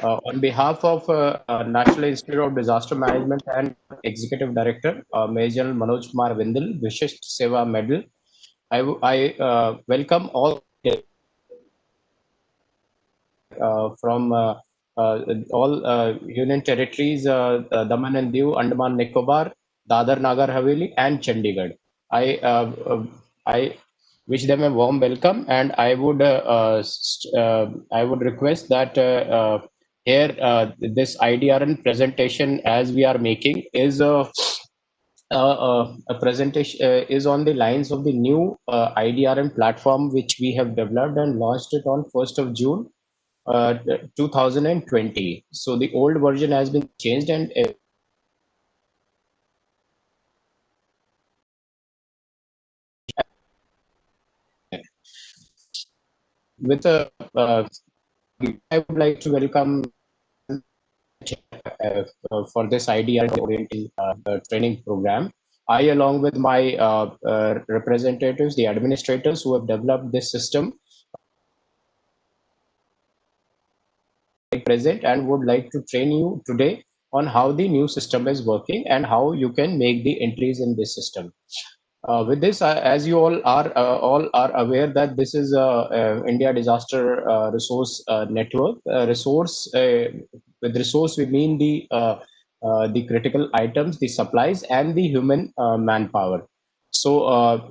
On behalf of National Institute of Disaster Management and Executive Director, Major General Manoj Kumar Vindal, Vishisht Seva Medal, I welcome all from all union territories, Daman and Diu, Andaman Nicobar, Dadar Nagar Haveli, and Chandigarh. I wish them a warm welcome, and I would request that here this IDRN presentation as we are making is a presentation is on the lines of the new IDRN platform which we have developed and launched it on 1st of June 2020. So the old version has been changed, and with a I would like to welcome for this idea orienting training program. I, along with my representatives, the administrators who have developed this system, present and would like to train you today on how the new system is working and how you can make the entries in this system. With this, as you all are aware that this is India Disaster Resource Network. With resource, we mean the critical items, the supplies, and the human manpower. So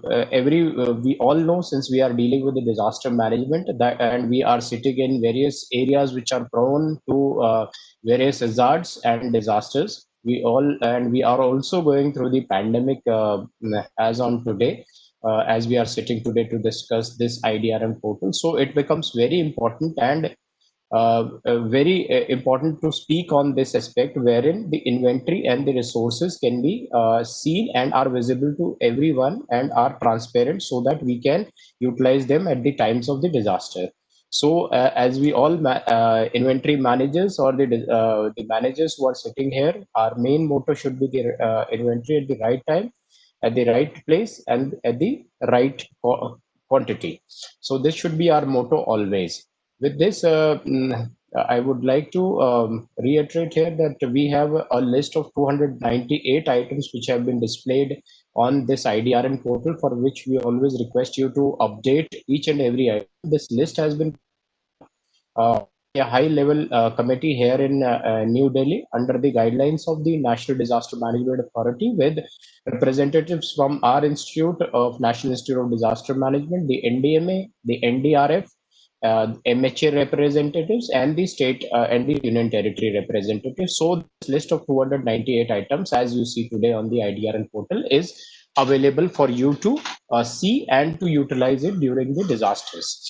we all know, since we are dealing with the disaster management, that and we are sitting in various areas which are prone to various hazards and disasters. We are also going through the pandemic as on today, as we are sitting today to discuss this IDRM portal. So it becomes very important and very important to speak on this aspect, wherein the inventory and the resources can be seen and are visible to everyone and are transparent, so that we can utilize them at the times of the disaster. So as we all inventory managers, or the managers who are sitting here, our main motto should be the inventory at the right time, at the right place, and at the right quantity. So this should be our motto always. With this, I would like to reiterate here that we have a list of 298 items which have been displayed on this IDRN portal, for which we always request you to update each and every item. This list has been a high level committee here in New Delhi under the guidelines of the National Disaster Management Authority, with representatives from our Institute of National Institute of Disaster Management, the NDMA, the NDRF, MHA representatives, and the state and the union territory representatives. So this list of 298 items, as you see today on the IDRN portal, is available for you to see and to utilize it during the disasters.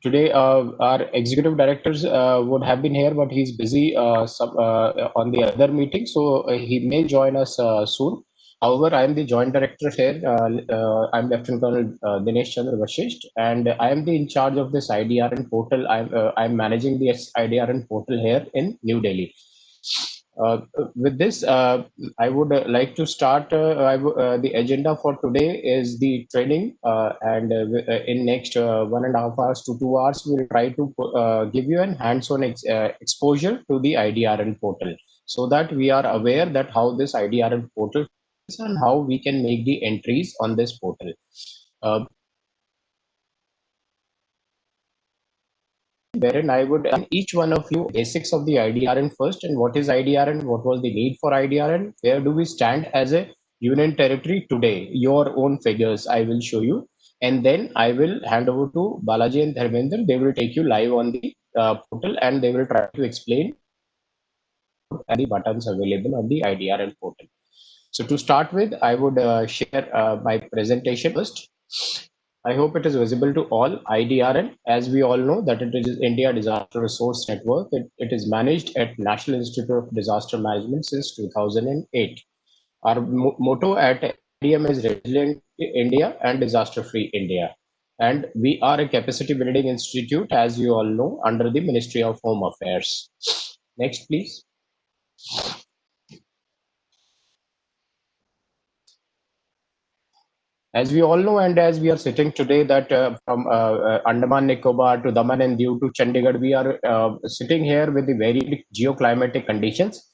Today, our executive directors would have been here, but he's busy on the other meeting, so he may join us soon. However, I am the joint director here. I'm Lieutenant Colonel Dinesh Chandra Vashisht, and I am the in charge of this IDRN portal. I'm managing the IDRN portal here in New Delhi. With this, I would like to start. The agenda for today is the training, and in next 1.5 hours to 2 hours, we'll try to give you an hands-on exposure to the IDRN portal, so that we are aware that how this IDRN portal is and how we can make the entries on this portal. Wherein I would each one of you basics of the IDRN first, and what is IDRN, what was the need for IDRN, where do we stand as a union territory today, your own figures I will show you, and then I will hand over to Balaji and Dharmender. They will take you live on the portal, and they will try to explain the buttons available on the IDRN portal. So to start with, I would share my presentation first. I hope it is visible to all. IDRN, as we all know, that it is India Disaster Resource Network. It is managed at National Institute of Disaster Management since 2008. Our motto at IDM is Resilient India and Disaster Free India. And we are a capacity building institute, as you all know, under the Ministry of Home Affairs. Next, please. As we all know, and as we are sitting today, that from Andaman Nicobar to Daman and Diu to Chandigarh, we are sitting here with the very geoclimatic conditions.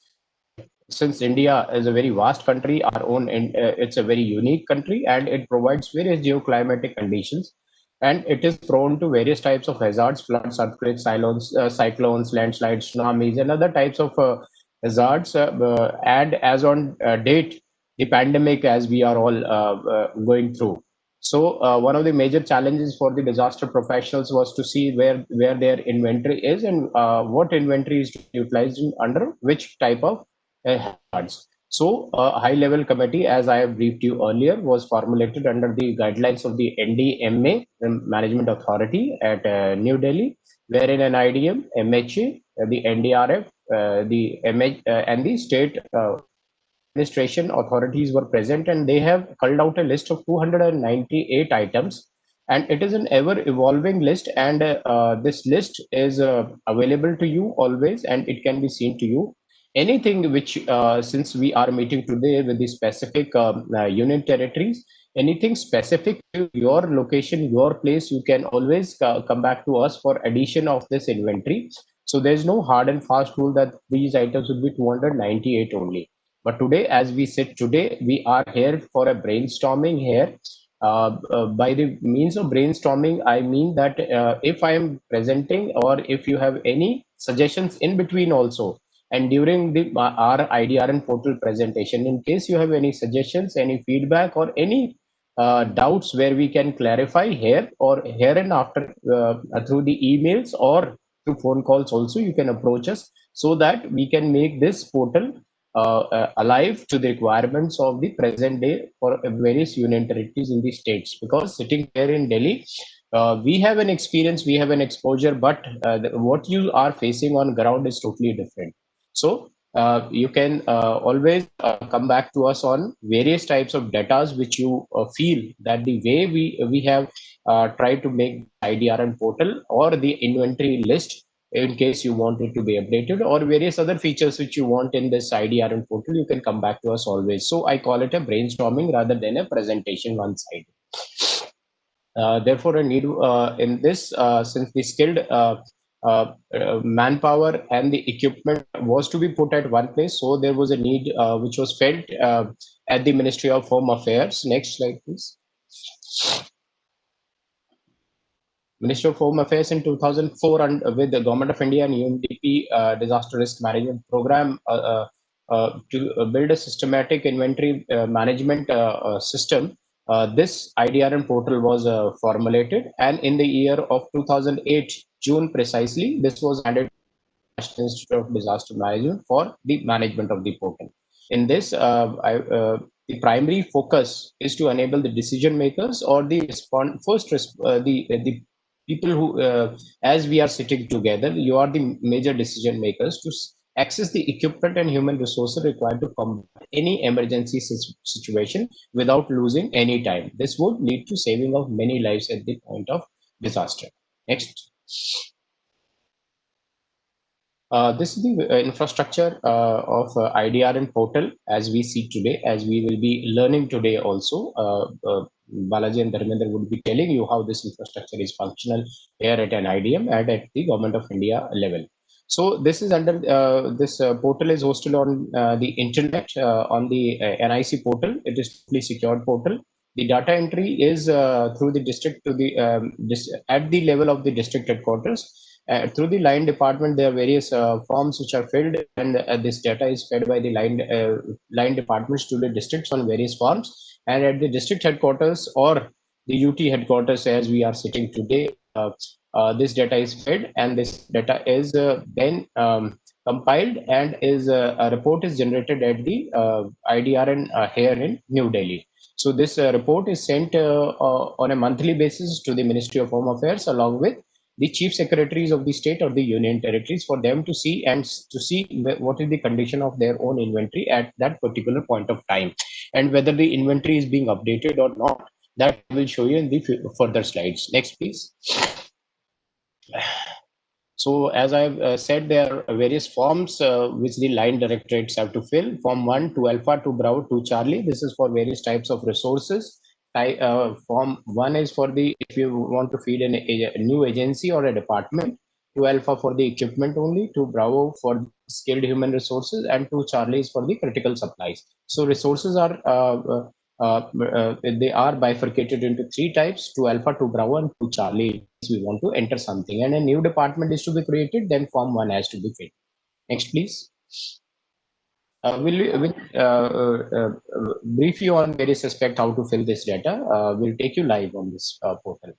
Since India is a very vast country, our own, and it's a very unique country, and it provides various geoclimatic conditions, and it is prone to various types of hazards, floods, earthquakes, cyclones, landslides, tsunamis, and other types of hazards. And as on date, the pandemic, as we are all going through. So one of the major challenges for the disaster professionals was to see where their inventory is, and what inventory is utilized under which type of hazards. So, a high level committee, as I have briefed you earlier, was formulated under the guidelines of the NDMA, the Management Authority at New Delhi, wherein an IDM, MHA, the NDRF, the and the state administration authorities were present, and they have culled out a list of 298 items. And it is an ever evolving list, and this list is available to you always, and it can be seen to you. Anything which, since we are meeting today with the specific union territories, anything specific to your location, your place, you can always come back to us for addition of this inventory. So there's no hard and fast rule that these items would be 298 only. But today, as we sit today, we are here for a brainstorming here. By the means of brainstorming, I mean that if I am presenting, or if you have any suggestions in between also, and during the our IDRN portal presentation, in case you have any suggestions, any feedback, or any doubts where we can clarify here or here and after, through the emails or through phone calls also, you can approach us, so that we can make this portal alive to the requirements of the present day for various union territories in the states. Because sitting here in Delhi, we have an experience, we have an exposure, but what you are facing on ground is totally different. So you can always come back to us on various types of data which you feel that the way we have tried to make IDRN portal or the inventory list, in case you want it to be updated, or various other features which you want in this IDRN portal, you can come back to us always. So I call it a brainstorming rather than a presentation one side. Therefore, a need in this, since the skilled manpower and the equipment was to be put at one place, so there was a need which was felt at the Ministry of Home Affairs. Next slide, please. Ministry of Home Affairs in 2004, and with the Government of India and UNDP Disaster Risk Management Program, to build a systematic inventory management system. This IDRN portal was formulated, and in the year of 2008, June precisely, this was handed to the National Institute of Disaster Management for the management of the portal. In this, the primary focus is to enable the decision makers, or the the people who, as we are sitting together, you are the major decision makers, to access the equipment and human resources required to combat any emergency situation without losing any time. This would lead to saving of many lives at the point of disaster. Next. This is the infrastructure of IDRN portal as we see today, as we will be learning today also. Balaji and Dharmendra would be telling you how this infrastructure is functional here at an IDM and at the Government of India level. So this is under this portal is hosted on the internet on the NIC portal. It is fully secured portal. The data entry is through the district to the at the level of the district headquarters. Through the line department, there are various forms which are filled, and this data is fed by the line departments to the districts on various forms. And at the district headquarters or the UT headquarters, as we are sitting today, this data is fed, and this data is then compiled, and is a report is generated at the IDRN here in New Delhi. So this report is sent on a monthly basis to the Ministry of Home Affairs, along with the chief secretaries of the state or the union territories, for them to see, and to see what is the condition of their own inventory at that particular point of time, and whether the inventory is being updated or not. That I will show you in the further slides. Next, please. So as I've said, there are various forms which the line directorates have to fill. Form 1 to Alpha to Bravo to Charlie. This is for various types of resources. form 1 is for the if you want to feed a new agency or a department, 2 alpha for the equipment only, 2 bravo for skilled human resources, and 2 charlie is for the critical supplies. So resources are they are bifurcated into 3 types: 2 alpha, 2 bravo, and 2 charlie. If we want to enter something and a new department is to be created, then form 1 has to be filled. Next, please. We'll brief you on various aspects how to fill this data. We'll take you live on this portal.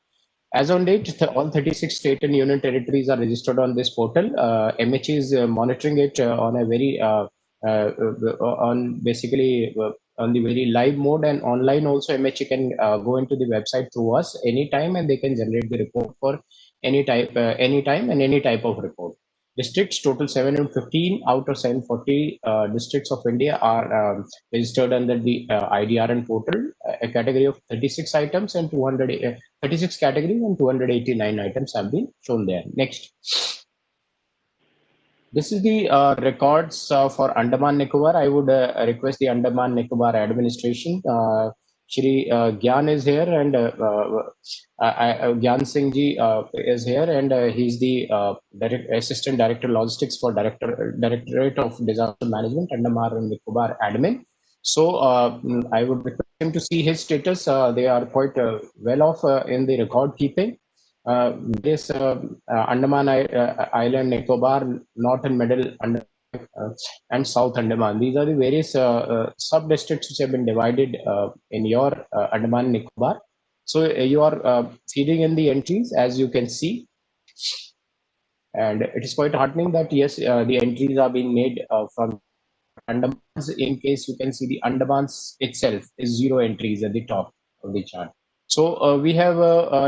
As on date, all 36 state and union territories are registered on this portal. MHA is monitoring it on a very on basically on the very live mode, and online also MHA can go into the website through us anytime, and they can generate the report for any type, anytime, and any type of report. Districts total 715 out of 740 districts of India are registered under the IDRN portal, a category of 36 items and 36 categories and 289 items have been shown there. Next. This is the records for Andaman Nicobar. I would request the Andaman Nicobar administration. Shri Gyan is here, and Gyan Singh ji is here, and he's the Assistant Director Logistics for Directorate of Disaster Management, Andaman and Nicobar admin. So I would request him to see his status. They are quite well off in the record keeping. This Andaman Island, Nicobar, North and Middle Andaman, and South Andaman. These are the various sub districts which have been divided in your Andaman Nicobar. So you are feeding in the entries, as you can see, and it is quite heartening that yes, the entries are being made from Andamans. In case you can see, the Andamans itself is 0 entries at the top of the chart. So we have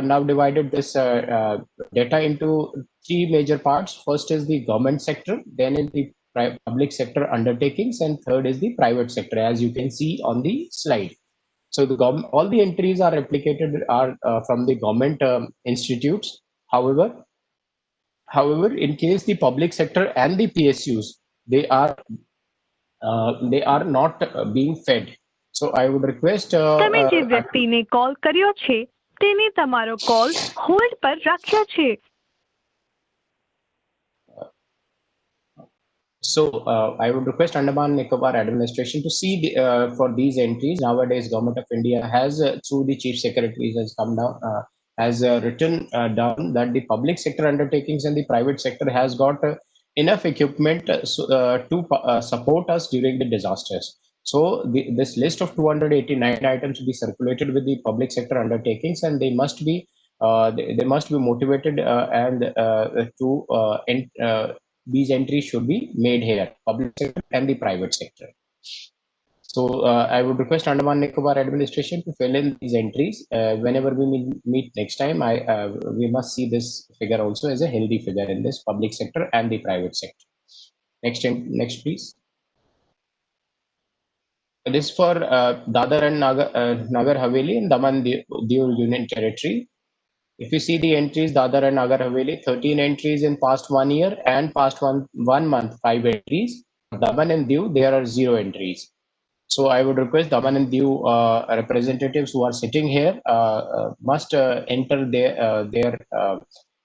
now divided this data into 3 major parts. First is the government sector, then is the public sector undertakings, and third is the private sector, as you can see on the slide. So the all the entries are replicated are from the government institutes. However, in case the public sector and the PSUs, they are not being fed. So I would request તમે જે વ્યક્તિને call કર્યો છે તેને તમારો call hold પર રાખ્યો છે. So I would request Andaman Nicobar administration to see for these entries. Nowadays, Government of India has through the chief secretaries has come down has written down that the public sector undertakings and the private sector has got enough equipment to support us during the disasters. So this list of 289 items will be circulated with the public sector undertakings, and they must be motivated and to these entries should be made here, public sector and the private sector. So I would request Andaman Nicobar administration to fill in these entries. Whenever we meet next time, we must see this figure also as a healthy figure in this public sector and the private sector. Next, please. This for Dadar and Nagar Haveli and Daman Diu Union Territory. If you see the entries, Dadar and Nagar Haveli, 13 entries in past 1 year, and past one month, 5 entries. Daman and Diu, there are 0 entries. So I would request Daman and Diu representatives who are sitting here must enter their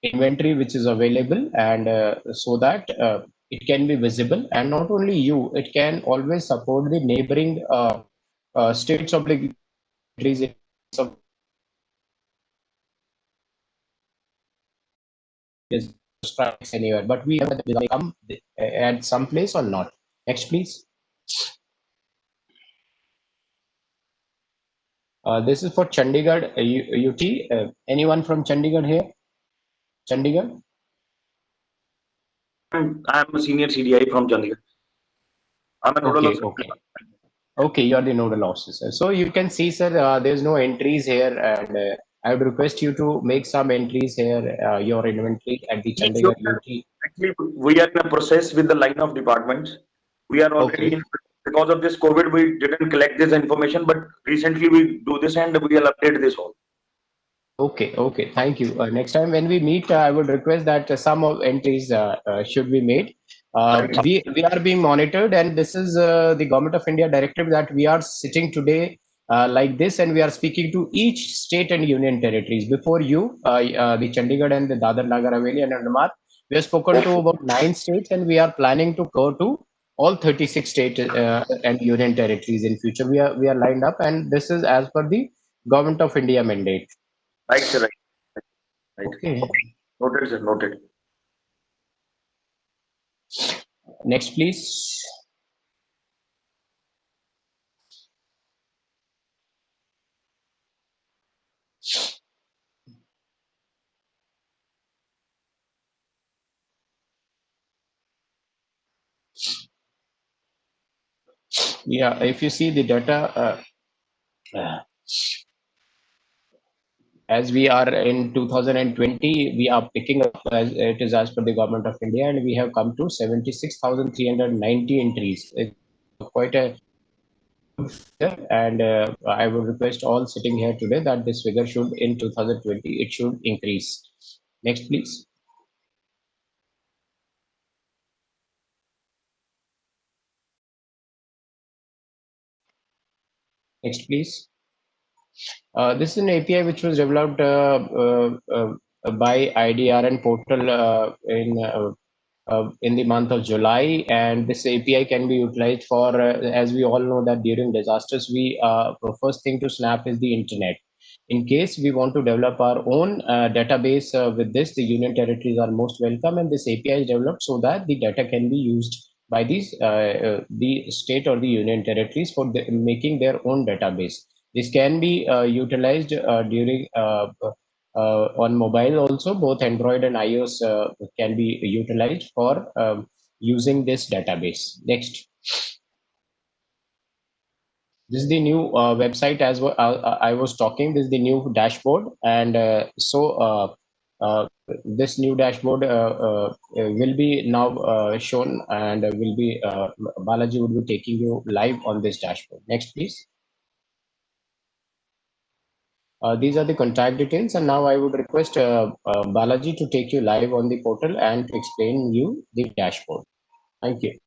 inventory which is available, and so that it can be visible. And not only you, it can always support the neighboring states of the countries of strikes anywhere, but we have to come at some place or not. Next, please. This is for Chandigarh UT. Anyone from Chandigarh here? Chandigarh? I'm a senior CDI from Chandigarh. I'm a nodal officer. Okay, you are the nodal officer. So you can see, sir, there's no entries here, and I would request you to make some entries here, your inventory at the Chandigarh UT. Actually, we are in a process with the line of departments. We are already because of this COVID, we didn't collect this information, but recently we do this and we will update this all. Okay, thank you. Next time when we meet, I would request that some of entries should be made. We are being monitored, and this is the Government of India directive that we are sitting today like this, and we are speaking to each state and union territories. Before you, the Chandigarh and the Dadar Nagar Haveli and Andaman, we have spoken to about 9 states, and we are planning to go to all 36 state and union territories in future. We are lined up, and this is as per the Government of India mandate. Right, sir. Right. Okay. Noted, sir. Noted. Next, please. Yeah, if you see the data, as we are in 2020, we are picking up as it is as per the Government of India, and we have come to 76,390 entries. It's quite a good figure, and I would request all sitting here today that this figure should, in 2020, it should increase. Next, please. Next, please. This is an API which was developed by IDRN portal in the month of July, and this API can be utilized for, as we all know, that during disasters, we first thing to snap is the internet. In case we want to develop our own database with this, the union territories are most welcome, and this API is developed so that the data can be used by the state or the union territories for making their own database. This can be utilized during on mobile also. Both Android and iOS can be utilized for using this database. Next. This is the new website as I was talking. This is the new dashboard, and this new dashboard will be now shown, and will be Balaji would be taking you live on this dashboard. Next, please. These are the contact details, and now I would request Balaji to take you live on the portal and to explain you the dashboard. Thank you.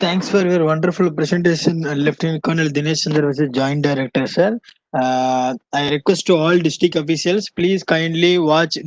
Thanks for your wonderful presentation, Lieutenant Colonel Dinesh Chandra, Joint Director, sir. I request to all district officials, please kindly watch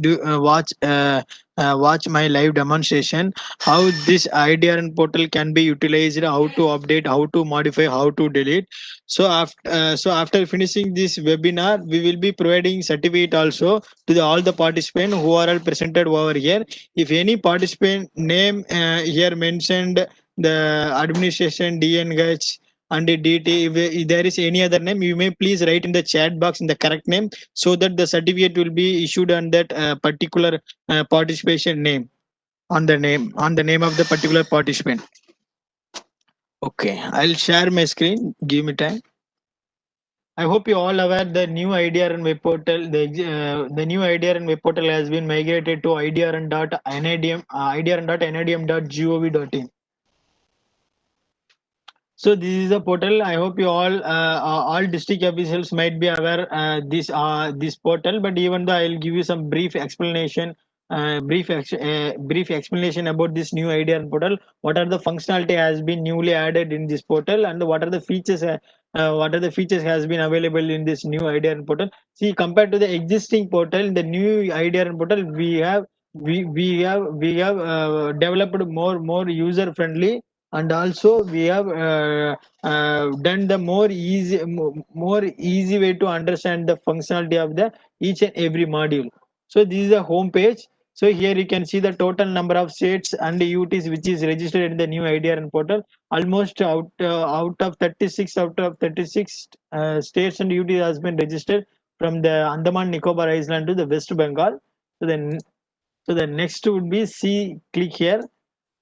my live demonstration. How this IDRN portal can be utilized, how to update, how to modify, how to delete. So after finishing this webinar, we will be providing certificate also to all the participants who are all presented over here. If any participant name here mentioned the administration DNH and the DT, if there is any other name, you may please write in the chat box in the correct name, so that the certificate will be issued on that particular participation name, on the name of the particular participant. Okay, I'll share my screen. Give me time. I hope you all aware the new IDRN web portal. The new IDRN web portal has been migrated to idrn.nidm.gov.in. So this is a portal. I hope you all district officials might be aware this portal. But even though I'll give you some brief explanation, brief explanation about this new IDR portal. What are the functionality has been newly added in this portal, and what are the features? What are the features has been available in this new IDR portal? See, compared to the existing portal, the new IDR portal we have developed more user friendly, and also we have done the more easy way to understand the functionality of the each and every module. So this is the home page. So here you can see the total number of states and UTs which is registered in the new IDRN portal. Almost out of 36 states and UTs has been registered from the Andaman Nicobar Island to the West Bengal. So the next would be click here.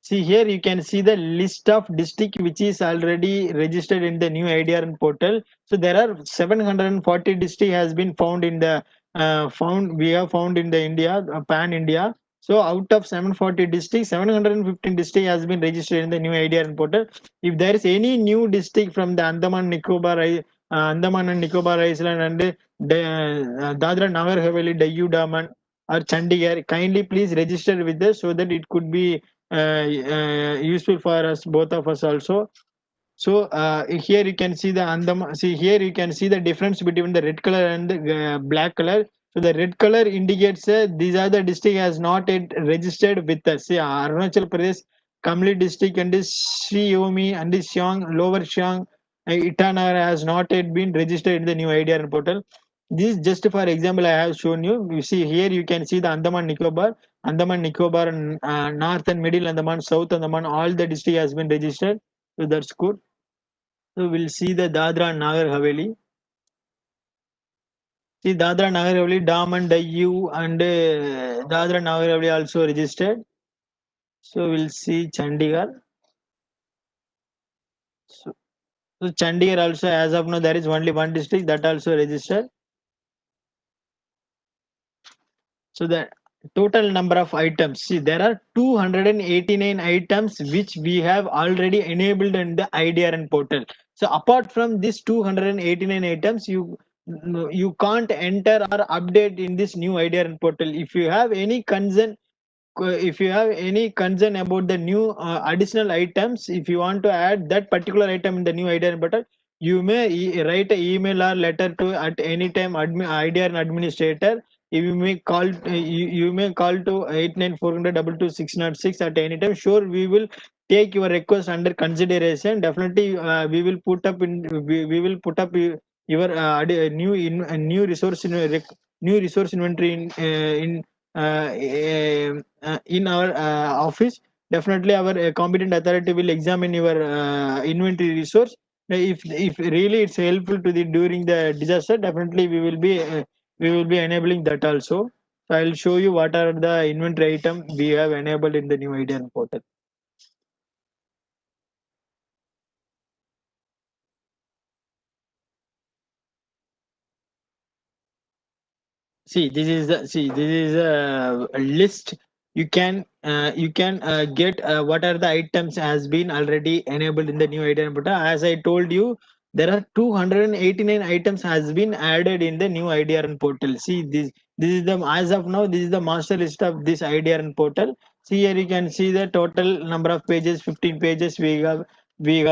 See here you can see the list of district which is already registered in the new IDRN portal. So there are 740 district has been found in the found in the India, pan India. So out of 740 districts, 715 district has been registered in the new IDRN portal. If there is any new district from the Andaman and Nicobar Island and Dadra Nagar Haveli, Dayu Daman or Chandigarh, kindly please register with us so that it could be useful for us, both of us also. So here you can see the Andaman. See here you can see the difference between the red color and the black color. So the red color indicates these are the district has not yet registered with us. See Arunachal Pradesh, Kamli district and this Shiomi and this Xiang, Lower Xiang, Itanagar has not yet been registered in the new IDR portal. This just for example I have shown you. You see here you can see the Andaman Nicobar, North and Middle Andaman, South Andaman, all the district has been registered. So that's good. So we'll see the Dadra and Nagar Haveli. See Dadra and Nagar Haveli, Daman, Diu and Dadra and Nagar Haveli also registered. So we'll see Chandigarh. So Chandigarh also as of now there is only one district that also registered. So the total number of items. See there are 289 items which we have already enabled in the IDRN portal. So apart from this 289 items, you can't enter or update in this new IDRN portal. If you have any concern, about the new additional items, if you want to add that particular item in the new IDRN portal, you may write an email or letter to at any time IDRN administrator. You may call you may call to 89400 at any time. Sure, we will take your request under consideration. Definitely we will put up your new resource new resource inventory in our office. Definitely our competent authority will examine your inventory resource. If really it's helpful to the during the disaster, definitely we will be enabling that also. So I'll show you what are the inventory item we have enabled in the new IDN portal. This is a list. You can get what are the items has been already enabled in the new IDN portal. As I told you, there are 289 items has been added in the new IDRN portal. See this is the as of now this is the master list of this IDRN portal. See here you can see the total number of pages, 15 pages we have given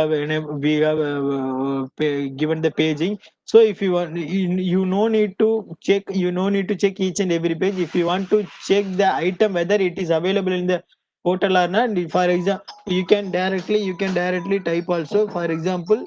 the paging. So if you want, you no need to check. You no need to check each and every page. If you want to check the item whether it is available in the portal or not. For example, you can directly type also. For example,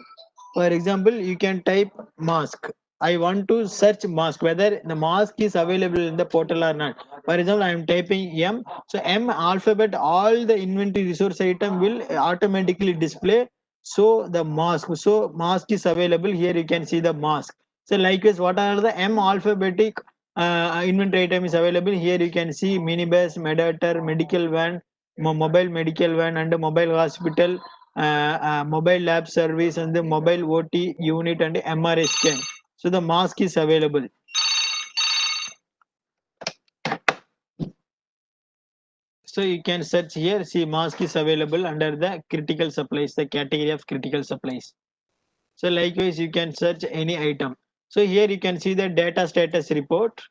you can type mask. I want to search mask whether the mask is available in the portal or not. For example, I am typing M. So M alphabet, all the inventory resource item will automatically display. So the mask. So mask is available here. You can see the mask. So likewise, what are the M alphabetic inventory item is available here? You can see minibus, mediator, medical van, mobile medical van, and mobile hospital, mobile lab service, and the mobile OT unit and MRI scan. So the mask is available. So you can search here. See mask is available under the critical supplies, the category of critical supplies. So likewise, you can search any item. So here you can see the data status report.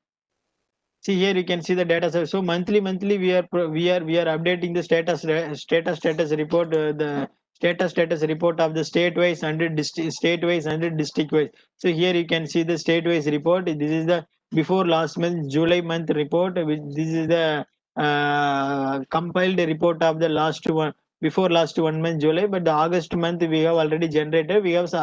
See here you can see the data. So monthly we are updating the status report, the status report of the state wise and state wise and district wise. So here you can see the state wise report. This is the before last month July month report. This is the compiled report of the last one before last 1 month July. But the August month we have already generated. We have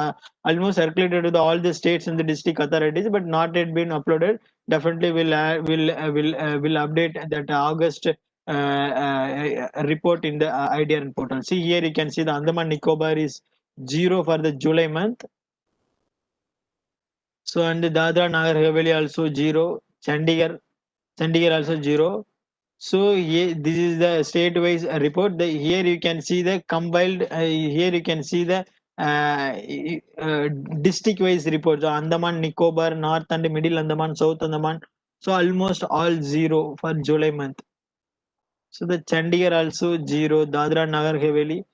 almost circulated to all the states and the district authorities, but not yet been uploaded. Definitely will update that August report in the IDRN portal. See here you can see the Andaman Nicobar is 0 for the July month. So and the Dadra Nagar Haveli also 0. Chandigarh also 0. So this is the state-wise report. Here you can see the compiled. Here you can see the district-wise report. So Andaman, Nicobar, North and Middle Andaman, South Andaman. So almost all 0 for July month. So the Chandigarh also 0. Dadra Nagar Haveli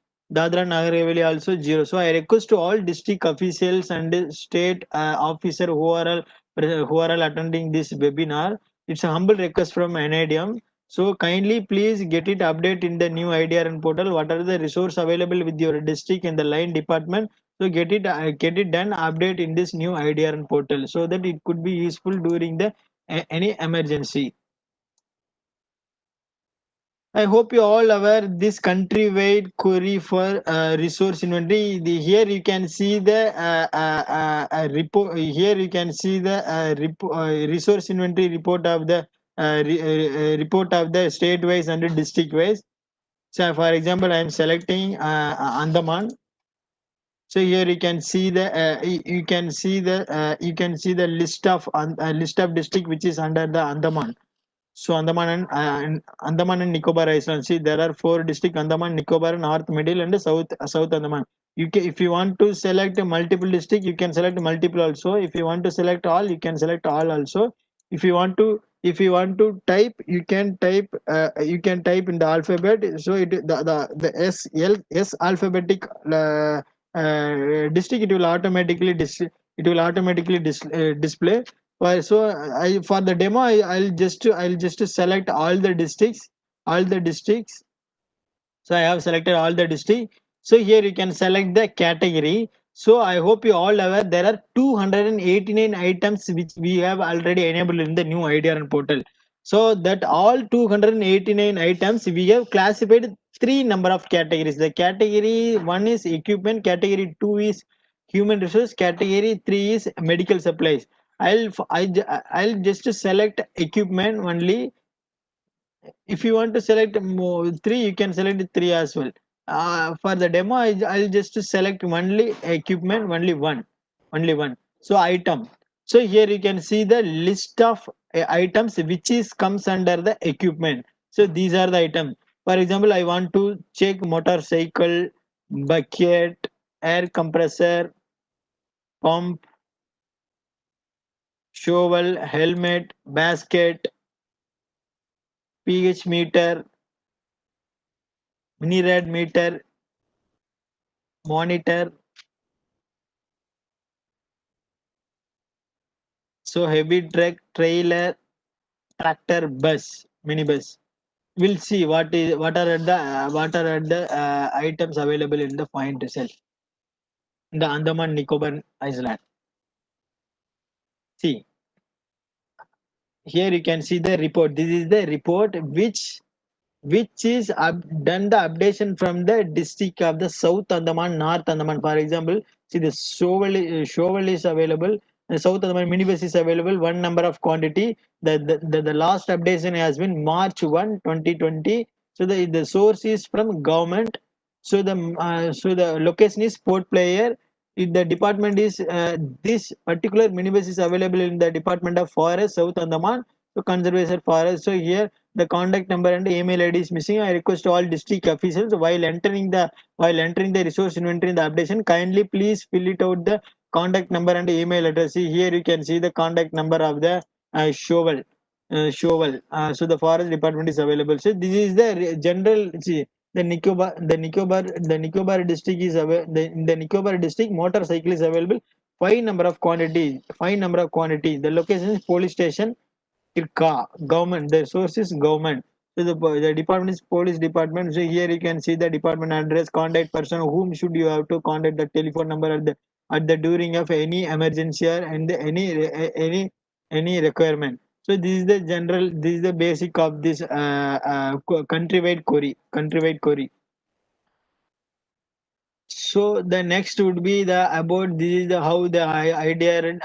also 0. So I request to all district officials and state officer who are all attending this webinar. It's a humble request from NIDM. So kindly please get it update in the new IDRN portal. What are the resource available with your district in the line department? So get it done update in this new IDRN portal so that it could be useful during the any emergency. I hope you all aware this country-wide query for resource inventory. Here you can see the report. Here you can see the resource inventory report of the report of the state-wise and district-wise. So, for example, I am selecting Andaman. So here you can see the list of district which is under the Andaman. So Andaman and Nicobar Islands. See, there are 4 districts: Andaman, Nicobar, North, Middle, and South Andaman. If you want to select a multiple district, you can select multiple also. If you want to select all, you can select all also. If you want to type, you can type in the alphabet. So the S alphabetic district, it will automatically display. So I for the demo I'll just select all the districts. So I have selected all the district. So here you can select the category. So I hope you all aware there are 289 items which we have already enabled in the new IDRN portal. So that all 289 items we have classified 3 number of categories. The category 1 is equipment, category 2 is human resource, category 3 is medical supplies. I'll just select equipment only. If you want to select more, 3, you can select 3 as well. For the demo I'll just select only equipment, only one. So item. So here you can see the list of items which is comes under the equipment. So these are the items. For example, I want to check motorcycle, bucket, air compressor, pump, shovel, helmet, basket, pH meter, mini rad meter, monitor. So heavy truck, trailer, tractor, bus, minibus. We'll see what are the items available in the point itself in the Andaman Nicobar Island. See, here you can see the report. This is the report which is done the updation from the district of the South Andaman, North Andaman. For example, see the shovel is available. The South Andaman minibus is available. One number of quantity. The last updation has been March 1, 2020. So the source is from government. So the location is Port Player. If the department is this particular minibus is available in the Department of Forest, South Andaman. So conservation forest. So here the contact number and email ID is missing. I request all district officials while entering the resource inventory in the updation, kindly please fill it out the contact number and email address. See, here you can see the contact number of the shovel. So the forest department is available. So this is the general. See, the Nicobar district is in the Nicobar district motorcycle is available. 5 number of quantity. The location is police station. IRCA, government. The source is government. So the department is police department. So here you can see the department address, contact person, whom should you have to contact, the telephone number at the during of any emergency or and any requirement. So this is the general. This is the basic of this countrywide query. So the next would be the about this is the how the idea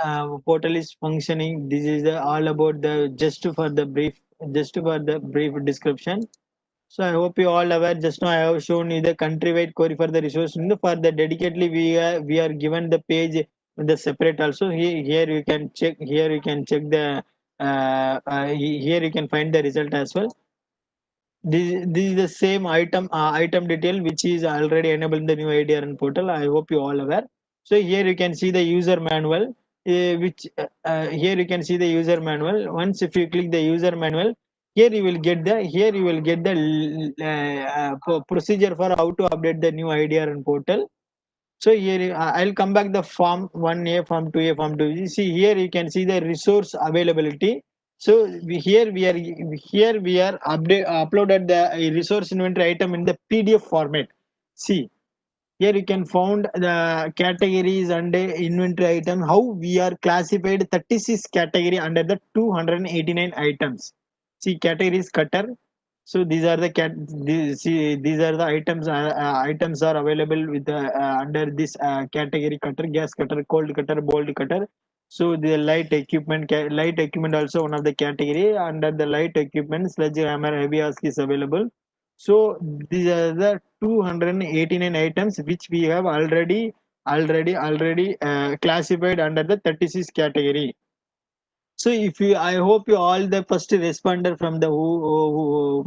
portal is functioning. This is the all about the just for the brief description. So I hope you all aware. Just now I have shown you the countrywide query for the resource. For the dedicatedly we are given the page the separate also. Here you can check. Here you can check the here you can find the result as well. This is the same item detail which is already enabled in the new IDRN portal. I hope you all aware. So here you can see the user manual, here you can see the user manual. Once if you click the user manual, here you will get the procedure for how to update the new IDRN portal. So here I'll come back the form 1A, form 2A, form 2. You see here you can see the resource availability. So here we are uploaded the resource inventory item in the PDF format. See, here you can found the categories and inventory item. How we are classified 36 category under the 289 items. See, categories cutter. So these are the these are the items. Items are available with under this category cutter: gas cutter, cold cutter, bolt cutter. So the light equipment also one of the category. Under the light equipment, sledgehammer, heavy ask is available. So these are the 289 items which we have already classified under the 36 category. So if you, I hope you all the first responder from the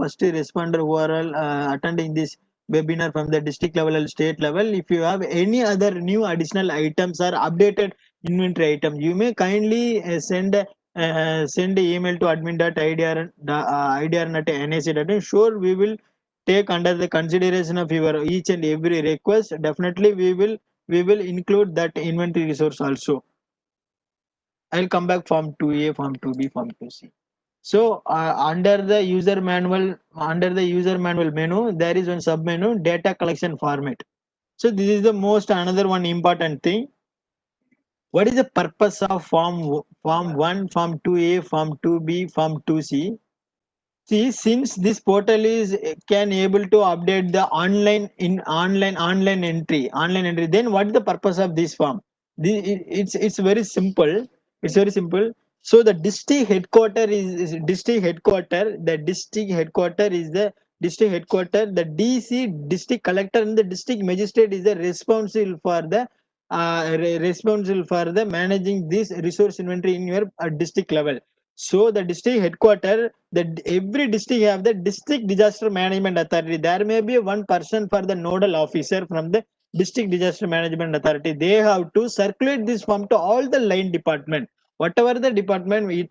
first responder who are all attending this webinar from the district level and state level. If you have any other new additional items or updated inventory item, you may kindly send a email to admin.idr@nac.in. Sure, we will take under the consideration of your each and every request. Definitely, we will include that inventory resource also. I'll come back form 2A, form 2B, form 2C. So under the user manual menu, there is one sub menu, data collection format. So this is the most another one important thing. What is the purpose of form 1, form 2A, form 2B, form 2C? See, since this portal is can able to update the online entry, then what is the purpose of this form? It's very simple. It's very simple. So the district headquarter is district headquarter. The district headquarter is the district headquarter. The DC district collector and the district magistrate is the responsible for the managing this resource inventory in your district level. So the district headquarter, that every district have the district disaster management authority. There may be one person for the nodal officer from the district disaster management authority. They have to circulate this form to all the line department. Whatever the department, it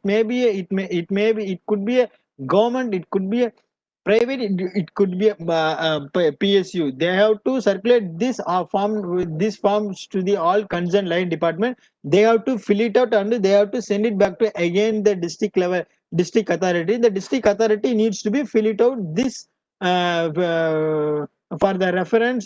could be a government, it could be a private, it could be a PSU. They have to circulate this form with these forms to the all concerned line department. They have to fill it out and they have to send it back to again the district level district authority. The district authority needs to be fill it out this for the reference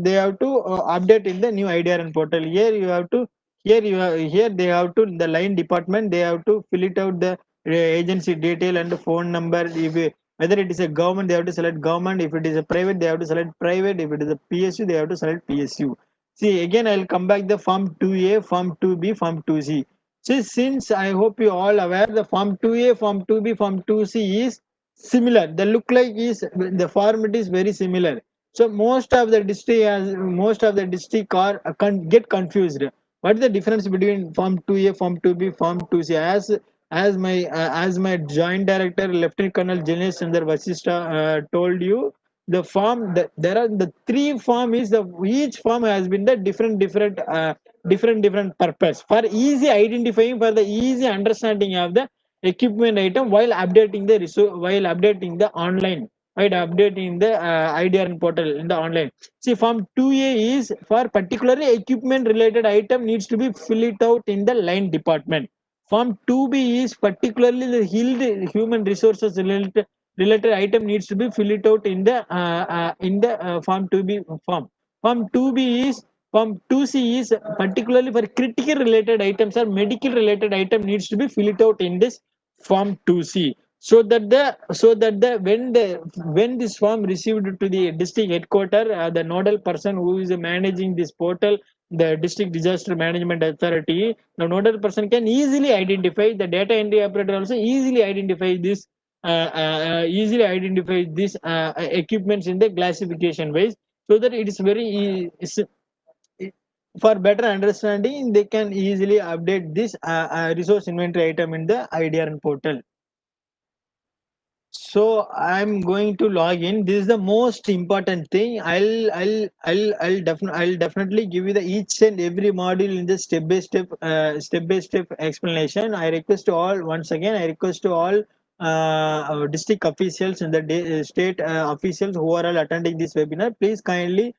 they have to update in the new IDRN portal. Here you have to here they have to the line department, they have to fill it out the agency detail and the phone number. If whether it is a government, they have to select government. If it is a private, they have to select private. If it is a PSU, they have to select PSU. See, again, I'll come back the form 2A, form 2B, form 2C. So, since I hope you all aware, the form 2A, form 2B, form 2C is similar. The look like is the format is very similar. So, most of the district are get confused. What is the difference between form 2A, form 2B, form 2C? As my joint director Lieutenant Colonel Jinesh Chandra Vasishtha told you, the form there are the three form is the each form has been the different purpose for easy identifying, for the easy understanding of the equipment item while updating the resource, while updating the online, while updating the IDRN portal in the online. See, form 2A is for particularly equipment related item needs to be fill it out in the line department. Form 2B is particularly the human resources related item needs to be fill it out in the form 2B form. Form 2B is Form 2C is particularly for critical related items or medical related item needs to be fill it out in this form 2C. So that the when this form received to the district headquarter, the nodal person who is managing this portal, the district disaster management authority, the nodal person can easily identify, the data entry operator also easily identify this equipments in the classification wise, so that it is for better understanding they can easily update this resource inventory item in the IDRN portal. So I'm going to log in. This is the most important thing. I'll definitely give you the each and every module in the step by step explanation. I request to all, once again I request to all our district officials and the state officials who are all attending this webinar, please kindly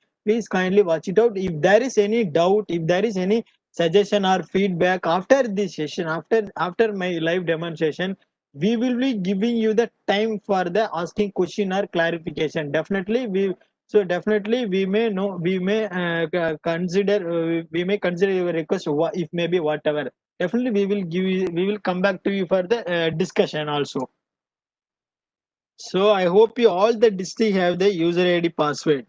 watch it out. If there is any doubt, if there is any suggestion or feedback after this session, after my live demonstration, we will be giving you the time for the asking question or clarification. Definitely we may know, we may consider, we may consider your request, if maybe whatever. Definitely we will come back to you for the discussion also. So I hope you all the district have the user ID password.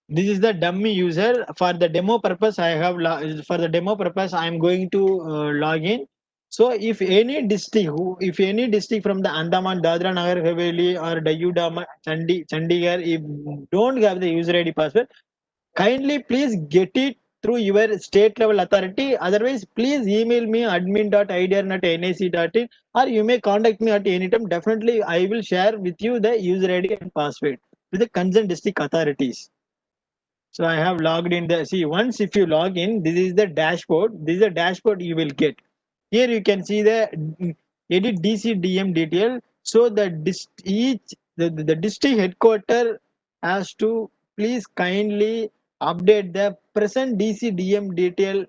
This is the dummy user. For the demo purpose, for the demo purpose I am going to log in. So if any district from the Andaman, Dadra Nagar Haveli or Dayu Daman, Chandigarh, if don't have the user ID password, kindly please get it through your state level authority. Otherwise, please email me admin.idr@nic.in, or you may contact me at any time. Definitely, I will share with you the user ID and password with the concerned district authorities. So I have logged in the, see, once if you log in, this is the dashboard. This is the dashboard you will get. Here you can see the edit DCDM detail. So the the district headquarter has to please kindly update the present DCDM detail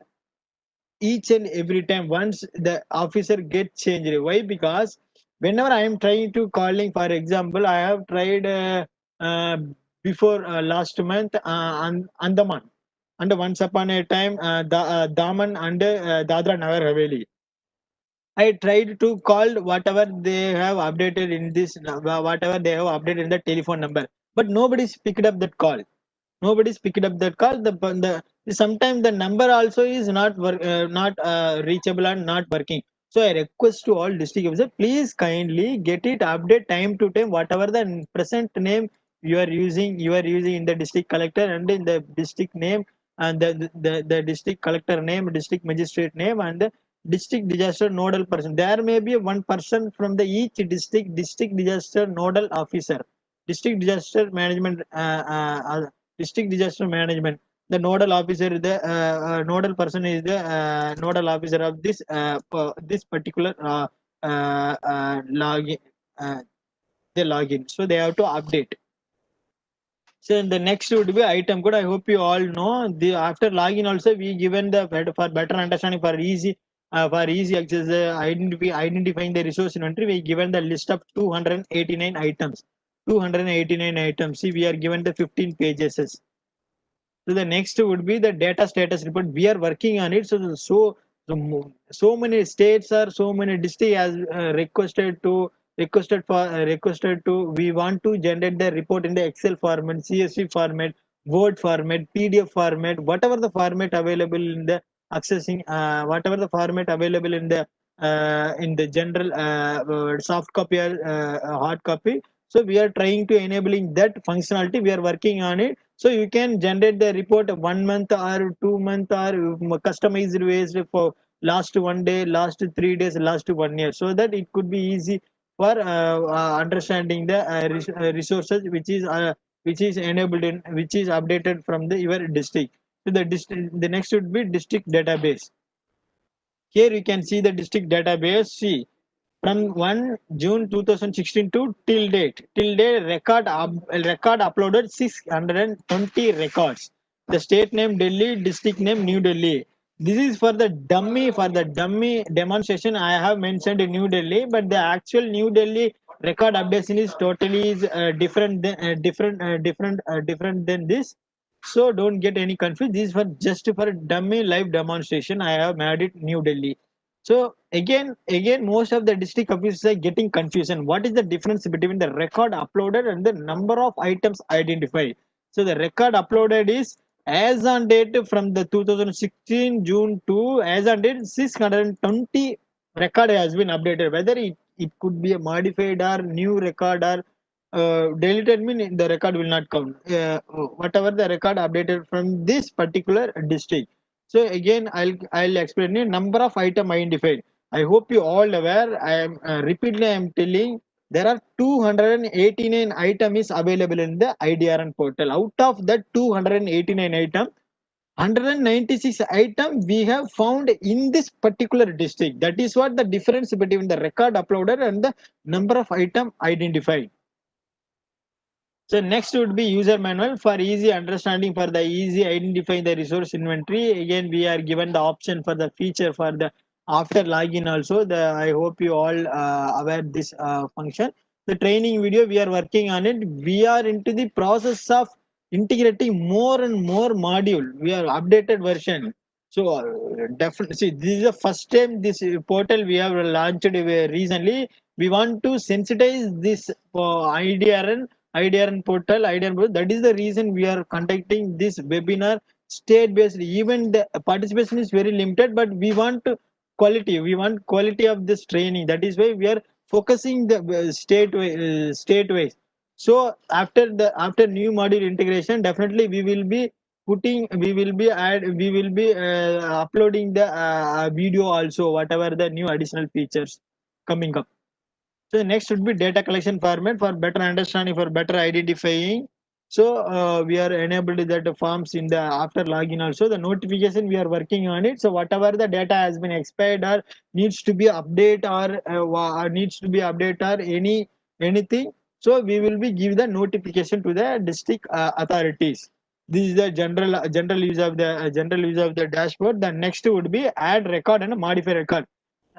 each and every time once the officer gets changed. Why? Because whenever I am trying to calling, for example, I have tried before last month Andaman, and once upon a time Daman and Dadra Nagar Haveli. I tried to call whatever they have updated in this, whatever they have updated in the telephone number, but nobody's picked up that call. Nobody's picked up that call. The sometimes the number also is not reachable and not working. So I request to all district officers, please kindly get it update time to time, whatever the present name you are using in the district collector and in the district name, and the district collector name, district magistrate name, and the district disaster nodal person. There may be one person from the each district disaster nodal officer, district disaster management district disaster management. The nodal officer, the nodal person is the nodal officer of this particular login. They login, so they have to update. So the next would be item code. I hope you all know the after login also we given the for better understanding, for easy access, identifying the resource inventory. We given the list of 289 items. 289 items. See, we are given the 15 pages. So the next would be the data status report. We are working on it. So many states or so many districts has requested to, we want to generate the report in the Excel format, CSV format, Word format, PDF format, whatever the format available in the accessing, whatever the format available in the general soft copy or hard copy. So we are trying to enabling that functionality. We are working on it. So you can generate the report 1 month or 2 month or customized ways for last 1 day, last 3 days, last 1 year, so that it could be easy for understanding the resources which is enabled in, which is updated from the your district. So the next would be district database. Here you can see the district database. See, from 1 June 2016 to till date, record uploaded 620 records. The state name Delhi, district name New Delhi. This is for the dummy demonstration. I have mentioned in New Delhi, but the actual New Delhi record updation is totally different than this. So don't get any confused. This is for just for dummy live demonstration. I have made it New Delhi. So again, most of the district officers are getting confusion. What is the difference between the record uploaded and the number of items identified? So the record uploaded is as on date from the 2016 June to as on date 620 record has been updated. Whether it could be a modified or new record or deleted, mean the record will not count. Whatever the record updated from this particular district. So again, I'll explain you number of item identified. I hope you all aware. I am repeatedly I am telling there are 289 item is available in the IDRN portal. Out of that 289 item, 196 item we have found in this particular district. That is what the difference between the record uploaded and the number of item identified. So next would be user manual for easy understanding, for the easy identifying the resource inventory. Again, we are given the option for the feature for the after login also. I hope you all aware this function. The training video we are working on it. We are into the process of integrating more and more module. We are updated version. So definitely, see, this is the first time this portal we have launched recently. We want to sensitize this IDRN portal, IDRN portal. That is the reason we are conducting this webinar state-based. Even the participation is very limited, but we want quality. We want quality of this training. That is why we are focusing the state-wise. So after new module integration, definitely we will be uploading the video also, whatever the new additional features coming up. So next would be data collection format for better understanding, for better identifying. So we are enabled that the forms in the after login also. The notification we are working on it. So whatever the data has been expired or needs to be update or needs to be update or anything. So we will be give the notification to the district authorities. This is the general use of the general use of the dashboard. The next would be add record and modify record.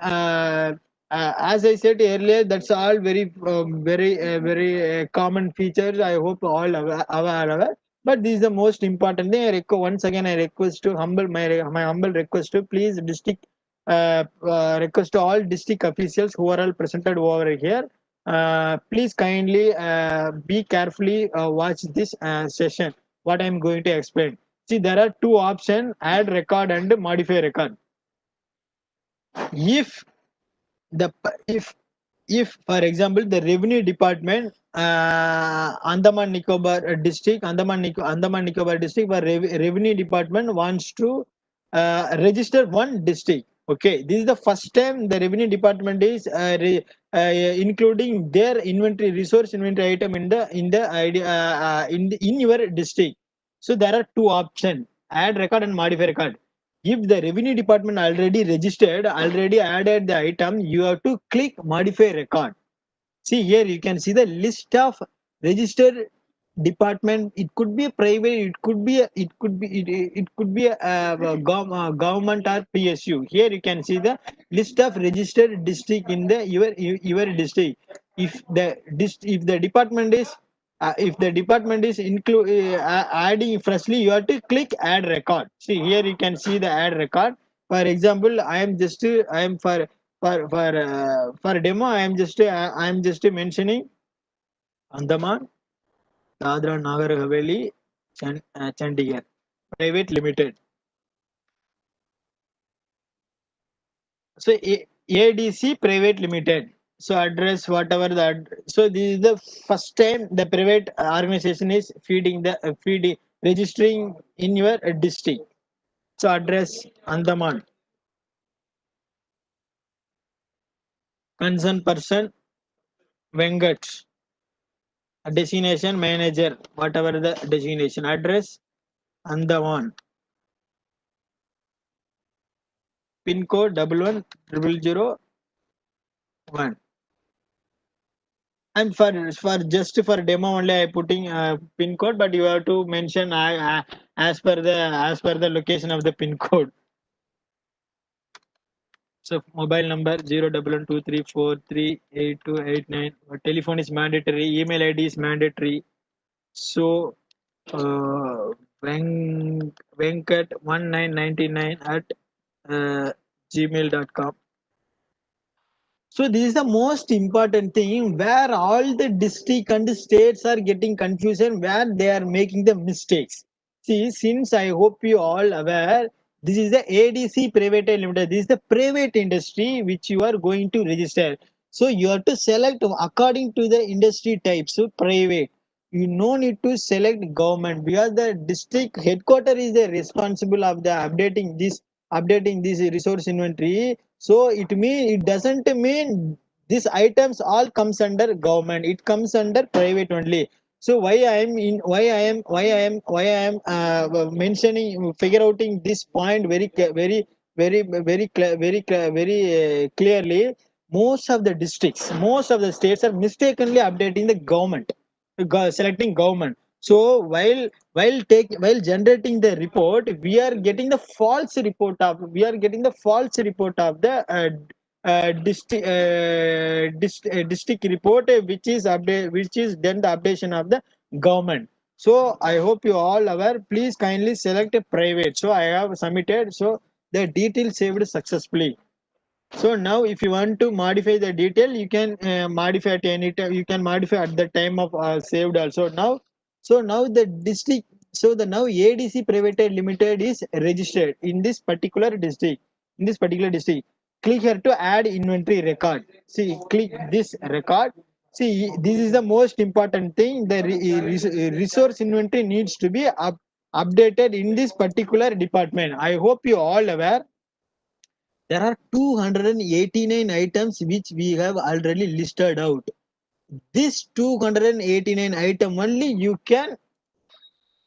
Uh, as I said earlier, that's all very common features. I hope all are aware. But this is the most important thing. Once again, I request to my humble request to please request to all district officials who are all presented over here. Please kindly be carefully watch this session. What I am going to explain. See, there are two options: add record and modify record. If the if for example the revenue department Andaman Nicobar district for revenue department wants to register one district. Okay, this is the first time the revenue department is including their resource inventory item in your district. So there are two options: add record and modify record. If the revenue department already registered, already added the item, you have to click modify record. See here, you can see the list of registered department. It could be a private, it could be a government or PSU. Here you can see the list of registered district in the your district. If the department is adding freshly, you have to click add record. See here, you can see the add record. For example, I am for demo, I am just mentioning Andaman, Dadra Nagar Haveli, Chandigarh Private Limited. So ADC Private Limited. So address whatever that. So this is the first time the private organization is registering in your district. So address Andaman. Concerned person Venkat. Destination manager, whatever the designation. Address Andaman. Pin code 110001. And for just for demo only, I putting pin code, but you have to mention as per the location of the pin code. So mobile number 01123438289. Telephone is mandatory. Email ID is mandatory. So venkat1999 at gmail.com. So this is the most important thing, where all the district and states are getting confusion, where they are making the mistakes. See, since I hope you all aware, this is the ADC Private Limited. This is the private industry which you are going to register. So you have to select according to the industry type. So private. You no need to select government, because the district headquarter is the responsible of the updating this resource inventory. So it doesn't mean these items all comes under government. It comes under private only. So why I am mentioning figure outing this point very clearly. Most of the states are mistakenly updating the government. selecting government. So while generating the report, we are getting the false report of the district report, which is then the updation of the government. So I hope you all aware. Please kindly select a private. So I have submitted. So the details saved successfully. So now, if you want to modify the detail, you can modify at any time. You can modify at the time of saved also. Now, so now the district. So the now ADC Private Limited is registered in this particular district. In this particular district, click here to add inventory record. See, click this record. See, this is the most important thing. The resource inventory needs to be updated in this particular department. I hope you all aware. There are 289 items which we have already listed out. This 289 item only you can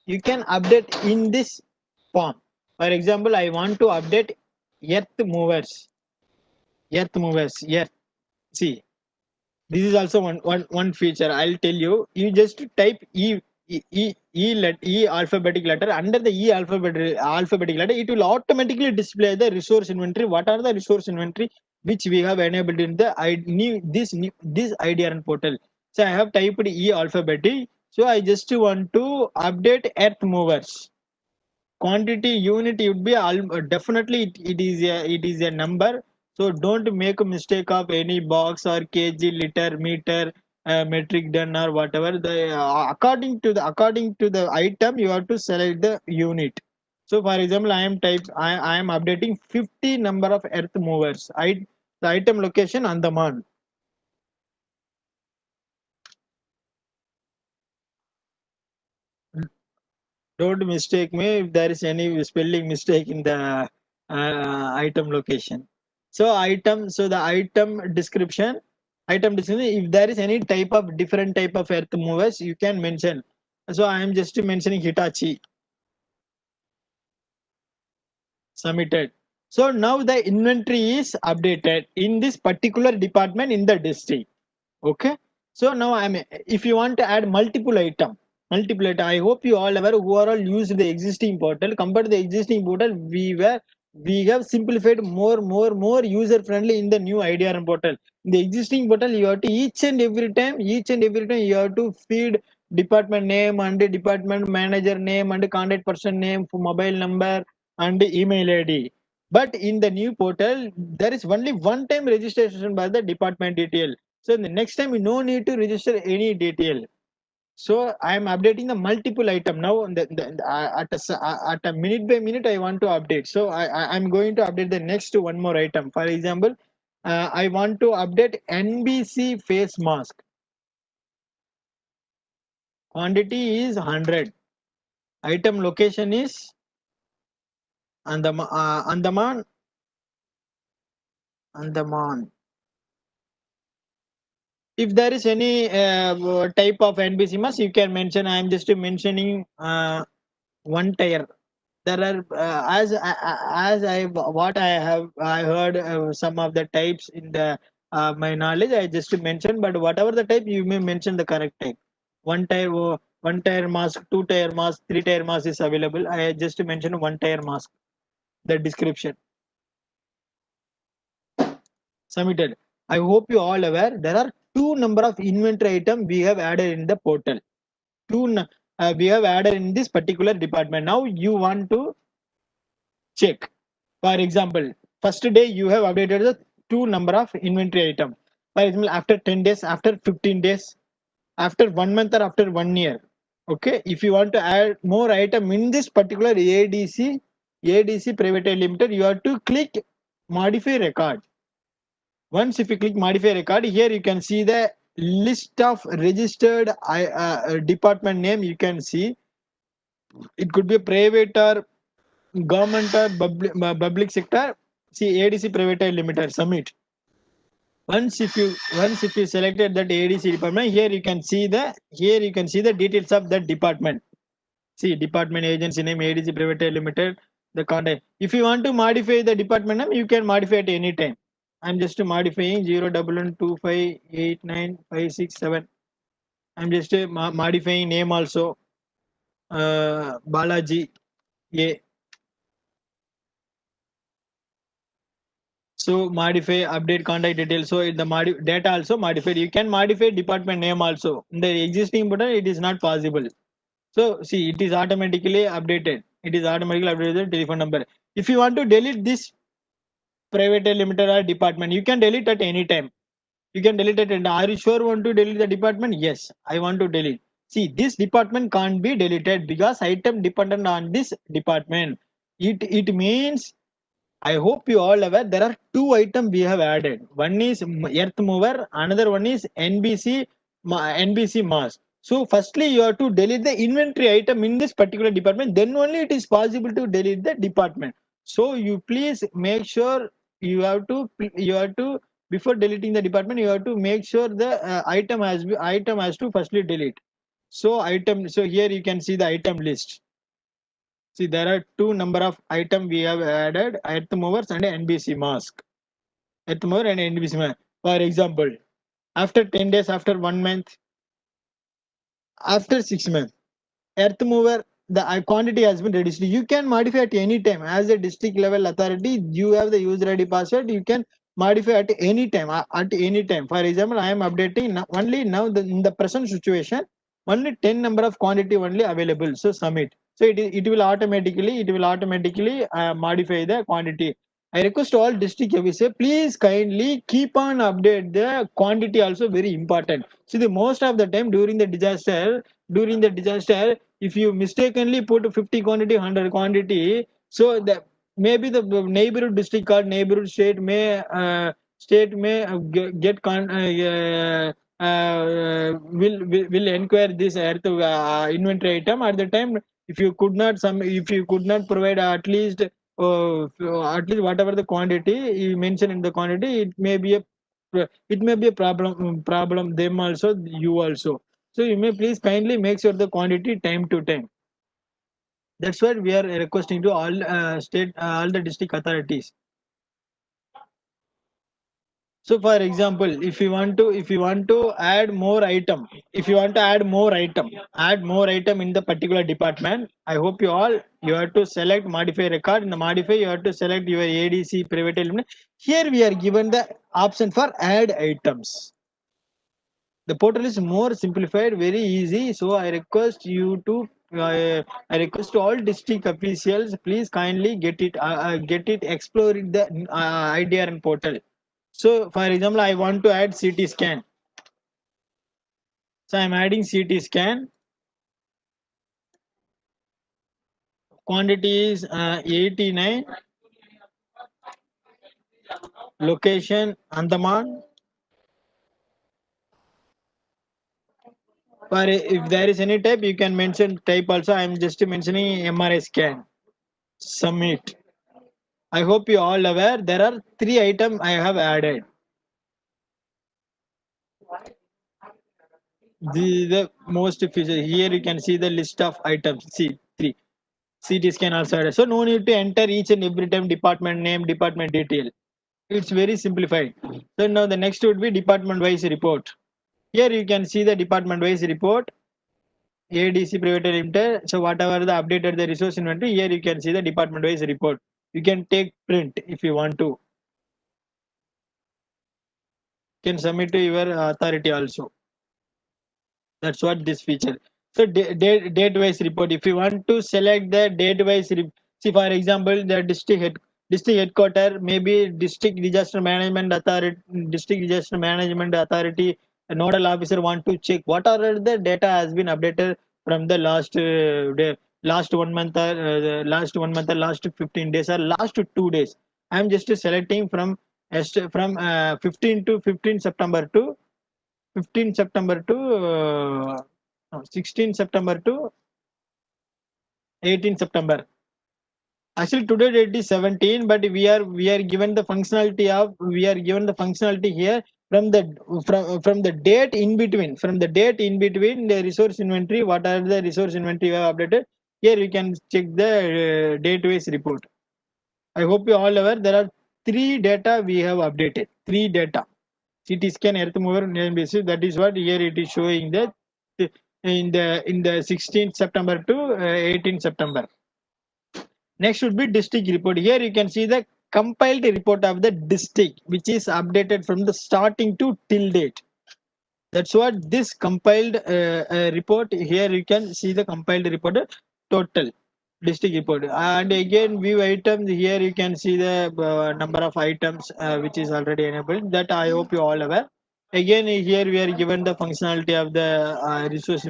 update in this form. For example, I want to update earth movers. Earth. See, this is also one feature. I'll tell you. You just type E alphabetic letter. Under the E alphabetic letter, it will automatically display the resource inventory. What are the resource inventory which we have enabled in the this IDRN portal? So I have typed E alphabetic. So I just want to update earth movers. Quantity unit would be definitely it is a number. So don't make a mistake of any box or kg, liter, meter, metric ton or whatever. The according to the item, you have to select the unit. So for example, I am updating 50 number of earth movers. The item location Andaman. Don't mistake me if there is any spelling mistake in the item location. So the item description, if there is any type of different type of earth movers, you can mention. So I am just mentioning Hitachi. Submitted. So now the inventory is updated in this particular department in the district. Okay. So now if you want to add multiple item, I hope you all aware who are all used the existing portal. Compared to the existing portal, we have simplified more user friendly in the new IDRM portal. In the existing portal, you have to each and every time you have to feed department name and department manager name and contact person name, for mobile number and email ID. But in the new portal, there is only one time registration by the department detail. So the next time you no need to register any detail. So I am updating the multiple item now. At a minute by minute, I want to update. So I'm going to update the next one more item. For example, I want to update NBC face mask. Quantity is 100. Item location is Andaman. If there is any type of NBC mask, you can mention. I am just mentioning one tier. There are as I heard some of the types in the my knowledge. I just mentioned, but whatever the type, you may mention the correct type. One tier mask, two tier mask, three tier mask is available. I just mentioned one tier mask. The description submitted. I hope you all aware there are two number of inventory item we have added in the portal. We have added in this particular department. Now you want to check. For example, first day you have updated the two number of inventory item. For example, after 10 days, after 15 days, after 1 month or after 1 year. Okay, if you want to add more item in this particular ADC Private Limited, you have to click modify record. Once if you click modify record, here you can see the list of registered department name. You can see it could be a private or government or public sector. See ADC Private Limited, submit. Once if you selected that ADC department, here you can see the details of that department. See department agency name ADC Private Limited, the contact. If you want to modify the department name, you can modify at any time. I'm just modifying 011258956. I'm just modifying name also. Balaji A. So modify update contact details. So in the data also modified. You can modify department name also. In the existing button, it is not possible. So see, it is automatically updated. It is automatically updated telephone number. If you want to delete this private limited or department, you can delete at any time. You can delete it. And are you sure want to delete the department? Yes, I want to delete. See, this department can't be deleted because item dependent on this department. It means, I hope you all aware there are two items we have added. One is earth mover, another one is NBC mass. So firstly you have to delete the inventory item in this particular department, then only it is possible to delete the department. So you please make sure you have to before deleting the department, you have to make sure the item has to firstly delete. So here you can see the item list. See, there are two number of item we have added: earth movers and NBC mask. Earth mover and NBC mask. For example, after 10 days, after 1 month, after 6 months, earth mover, the quantity has been reduced. You can modify at any time. As a district level authority, you have the user ID password. You can modify at any time. At any time. For example, I am updating only now in the present situation. Only 10 number of quantity only available. So submit. So it will automatically modify the quantity. I request all district officer, please kindly keep on update the quantity also very important. See, the most of the time during the disaster, if you mistakenly put 50 quantity, 100 quantity, so the maybe the neighborhood district or neighborhood state may get will inquire this earth inventory item at the time. If you could not provide at least whatever the quantity you mentioned in the quantity, it may be a problem them also, you also. So you may please kindly make sure the quantity time to time. That's what we are requesting to all the district authorities. So for example, if you want to add more item, add more item in the particular department. I hope you have to select modify record. In the modify, you have to select your ADC private element. Here we are given the option for add items. The portal is more simplified, very easy. So I request you to I request to all district officials, please kindly get it explore the IDRN portal. So for example, I want to add CT scan. So I'm adding CT scan. Quantity is 89. Location Andaman. For if there is any type, you can mention type also. I'm just mentioning MRI scan. Submit. I hope you all aware there are 3 items I have added. The most feature here you can see the list of items. See 3. CT scan also added. So no need to enter each and every time department name, department detail. It's very simplified. So now the next would be department wise report. Here you can see the department wise report. ADC private limited. So whatever the updated the resource inventory, here you can see the department wise report. You can take print if you want to. You can submit to your authority also. That's what this feature. So date wise report. If you want to select the date wise, see for example the district headquarter, maybe district disaster management authority, a nodal officer want to check what are the data has been updated from the last 1 month, the last 1 month, or last 15 days, or last 2 days. I'm just selecting from 15 to 15 September to 15 September to no, 16 September to 18 September. Actually, today date is 17, but we are given the functionality here from the date in between. From the date in between the resource inventory, what are the resource inventory we have updated? Here you can check the date-wise report. I hope you all aware there are 3 data we have updated. 3 data. CT scan, earth mover, name basis. That is what here it is showing that in the 16th September to 18th September. Next should be district report. Here you can see the compiled report of the district, which is updated from the starting to till date. That's what this compiled report. Here you can see the compiled report total district report. And again, view items. Here you can see the number of items which is already enabled. That I hope you all aware. Again, here we are given the functionality of the resource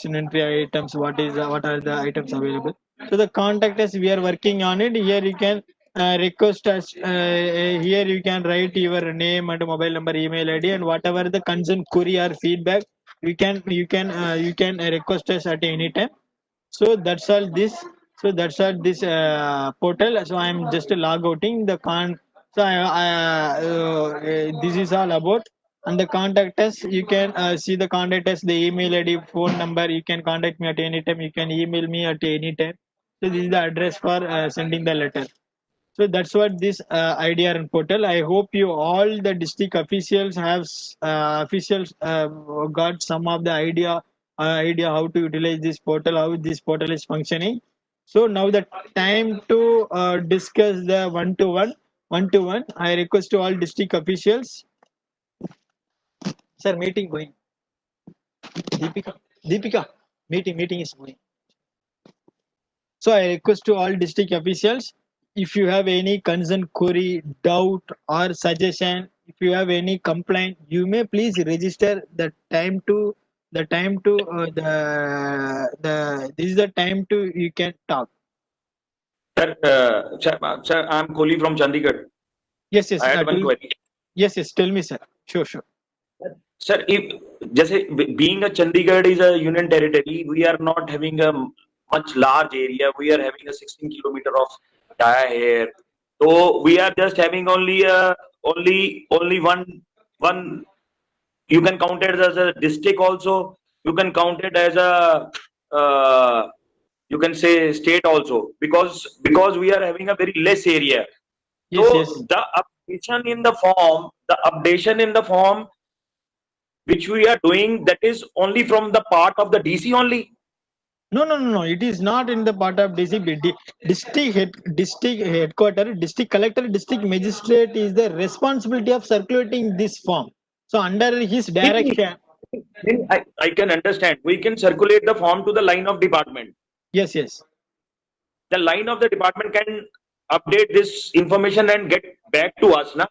inventory items. What are the items available? So the contact us, we are working on it. Here you can request us. Here you can write your name and mobile number, email ID, and whatever the concern query or feedback, you can request us at any time. So that's all this. So that's all this portal. So I'm just log outing the con. So this is all about. And the contact us, you can see the contact us, the email ID, phone number. You can contact me at any time. You can email me at any time. So this is the address for sending the letter. So that's what this IDRN portal. I hope you all the district officials have got some of the idea how to utilize this portal, how this portal is functioning. So now the time to discuss the one-to-one. I request to all district officials. Sir, meeting going. Deepika, meeting is going. So I request to all district officials, if you have any concern, query, doubt, or suggestion, if you have any complaint, you may please register the time to the this is the time to you can talk. Sir, I'm Kohli from Chandigarh. Yes, I had one query. Yes, tell me, sir. Sure. Sir, if being a Chandigarh is a union territory, we are not having a much large area. We are having a 16 kilometer of dia here. So we are just having only one. You can count it as a district also. You can count it as a you can say state also, because we are having a very less area. Yes. The updation in the form which we are doing, that is only from the part of the DC only. No. It is not in the part of DCB. District headquarter, district collector, district magistrate is the responsibility of circulating this form. So under his direction. I can understand. We can circulate the form to the line of department. Yes. The line of the department can update this information and get back to us, na?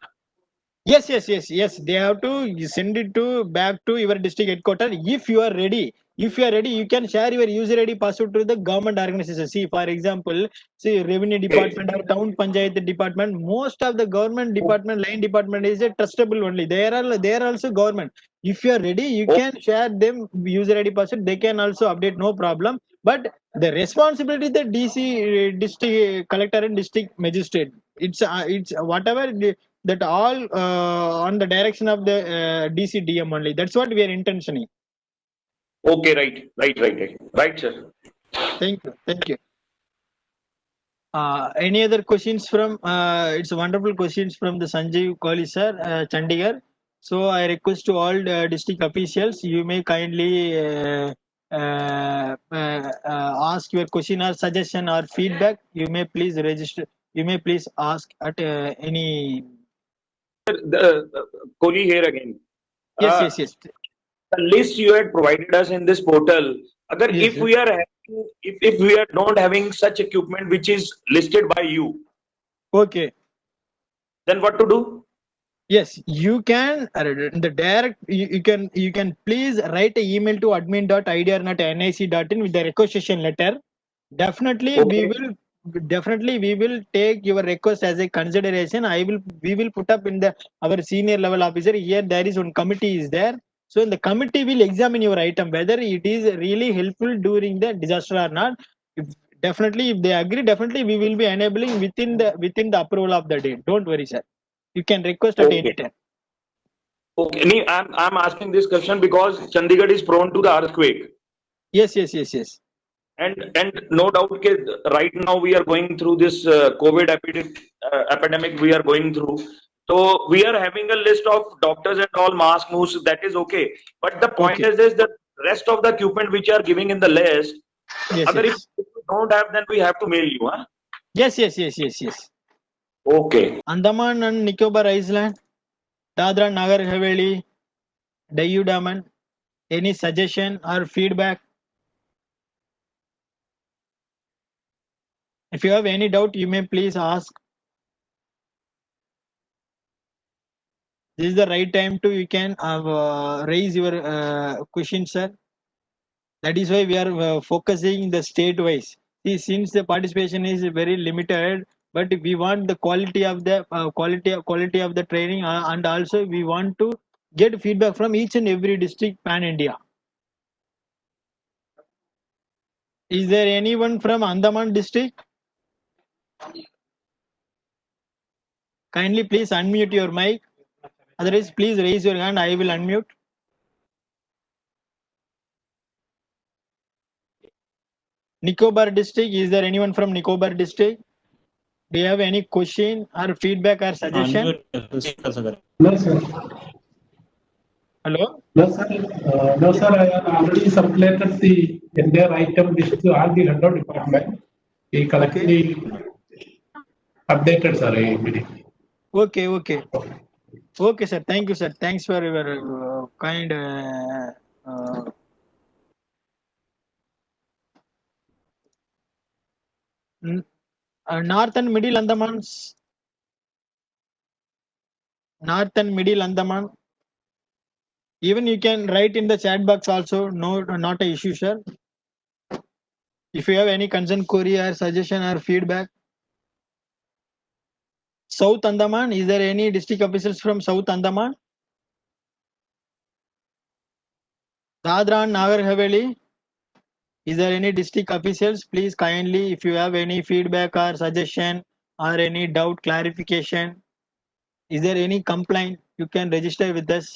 Yes. They have to send it back to your district headquarters. If you are ready, you can share your user ID password to the government organization. See, for example, revenue department or town panchayat department. Most of the government department, line department is a trustable only. They are also government. If you are ready, you can share them user ID password. They can also update, no problem. But the responsibility the DC district collector and district magistrate. It's whatever. That all on the direction of the DCDM only. That's what we are intentioning. Okay, right, sir. Thank you. Any other questions from? It's wonderful questions from the Sanjeev Kohli sir, Chandigarh. So I request to all district officials, you may kindly ask your question or suggestion or feedback. You may please register. You may please ask at any. Kohli here again. Yes. The list you had provided us in this portal. If we are not having such equipment which is listed by you. Okay. Then what to do? Yes, you can you can please write an email to admin.idr@nic.in with the requisition letter. Definitely we will take your request as a consideration. We will put up in our senior level officer. Here there is one committee is there. So the committee will examine your item whether it is really helpful during the disaster or not. If they agree, definitely we will be enabling within the approval of the date. Don't worry, sir. You can request at any time. Okay, I'm asking this question because Chandigarh is prone to the earthquake. Yes. And no doubt, right now we are going through this COVID epidemic. We are going through. So we are having a list of doctors and all mask moves. That is okay. But the point is this: that rest of the equipment which are giving in the list, Yes, agar yes. if you don't have, then we have to mail you, huh? Yes, yes, yes, yes, yes. Okay. Andaman and Nicobar Island, Dadra and Nagar Haveli, Diu Daman. Any suggestion or feedback? If you have any doubt, you may please ask. This is the right time to you can raise your question, sir. That is why we are focusing the state wise. See, since the participation is very limited, but we want the quality of the quality of the training, and also we want to get feedback from each and every district pan India. Is there anyone from Andaman district? Kindly please unmute your mic. Otherwise, please raise your hand. I will unmute. Nicobar district. Is there anyone from Nicobar district? Do you have any question or feedback or suggestion? No, sir. Hello? No, sir. No, sir. I have already circulated the entire item list to all the rundown department. He correctly updated, sir, immediately. Okay, okay. Okay, sir. Thank you, sir. Thanks for your kind. North and Middle Andamans. North and Middle Andaman. Even you can write in the chat box also. No, not a issue, sir. If you have any concern, query, or suggestion or feedback. South Andaman. Is there any district officials from South Andaman? Dadra and Nagar Haveli. Is there any district officials? Please kindly, if you have any feedback or suggestion or any doubt clarification, is there any complaint, you can register with us.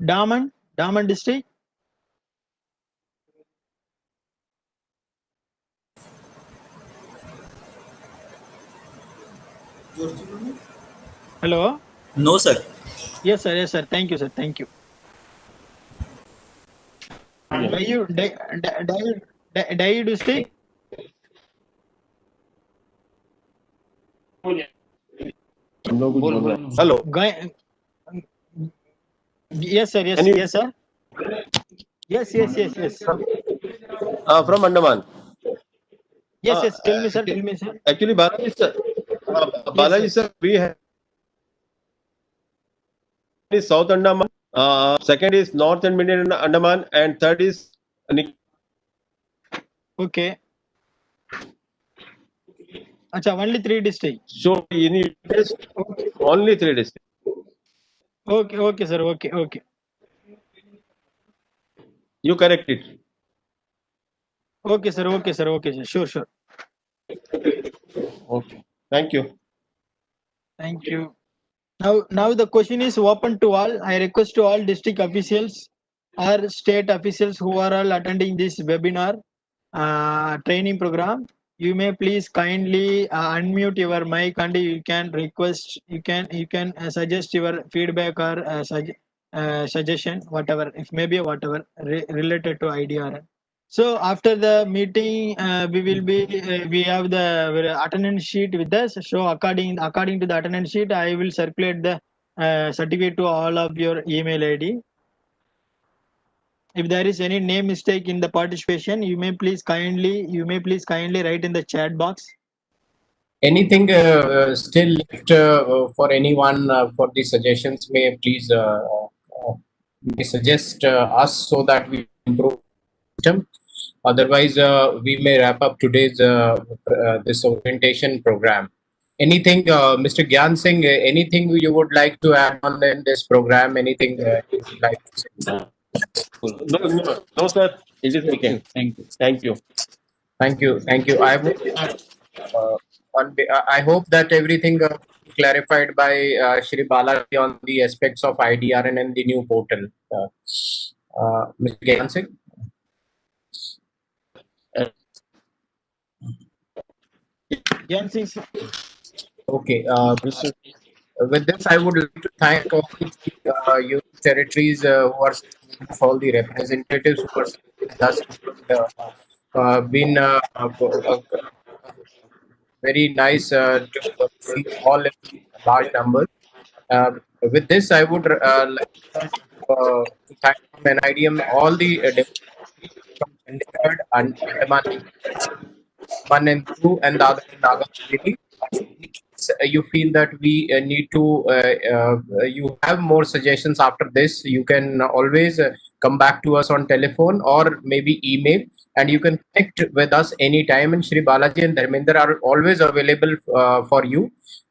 Daman district. Hello. No, sir. Yes, sir. Yes, sir. Thank you, sir. Thank you. Dayu district. Hello. Yes, sir. Yes, Can you- yes, sir. Yes, yes, yes, yes. From Andaman. Yes, yes. Tell me, sir. Tell me, sir. Actually, Balaji sir, Yes, sir, we have is South Andaman. Second is North and Middle Andaman, and third is okay. Acha, only 3 districts. so in only 3 districts. Okay, okay, sir. Okay, okay. You correct it. Okay, sir. Okay, sir. Okay, sir. Sure, sure. Okay. Thank you. Thank you. Now the question is open to all. I request to all district officials or state officials who are all attending this webinar training program. You may please kindly unmute your mic and you can request. You can suggest your feedback or suggestion, whatever, if maybe whatever related to IDRN. So after the meeting, we have the attendance sheet with us. So according to the attendance sheet, I will circulate the certificate to all of your email ID. If there is any name mistake in the participation, you may please kindly write in the chat box. Anything still left for anyone for the suggestions? May please may suggest us so that we improve system. Otherwise, we may wrap up today's this orientation program. Anything, Mr. Gyan Singh? Anything you would like to add on in this program? Anything you would like to say? No, sir. It is okay. Thank you. Thank you. Thank you. I hope that everything clarified by Shri Balaji on the aspects of IDRN and the new portal. Mr. Gyan Singh? Gyan Singh, sir. Okay. with this, I would like to thank all the union territories who are sitting with us, all the representatives who are sitting with us. Been very nice to see all in large numbers. With this, I would like to thank from NIDM all the from Chandigarh and Andaman Nicobar, one and two, and the other in Naga Haveli. In case you feel that we need to, you have more suggestions after this, you can always come back to us on telephone or maybe email, and you can connect with us anytime. And Shri Balaji and Dharmender are always available for you.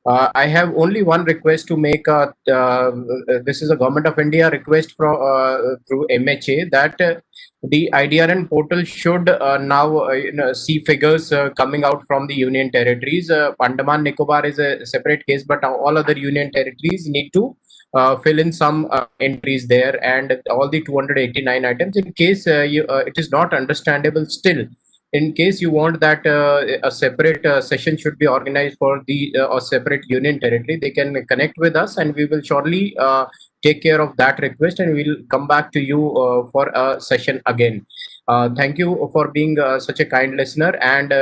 I have only one request to make. This is a Government of India request from through MHA that the IDRN portal should now see figures coming out from the union territories. Andaman Nicobar is a separate case, but all other union territories need to fill in some entries there, and all the 289 items. In case it is not understandable still, in case you want that a separate session should be organized for the or separate union territory, they can connect with us, and we will surely take care of that request, and we'll come back to you for a session again. Thank you for being such a kind listener, and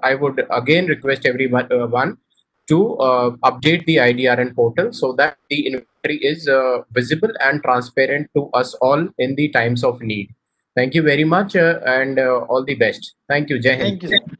I would again request everyone to update the IDRN portal so that the inventory is visible and transparent to us all in the times of need. Thank you very much and all the best. Thank you. Jai Hind. Thank you, sir.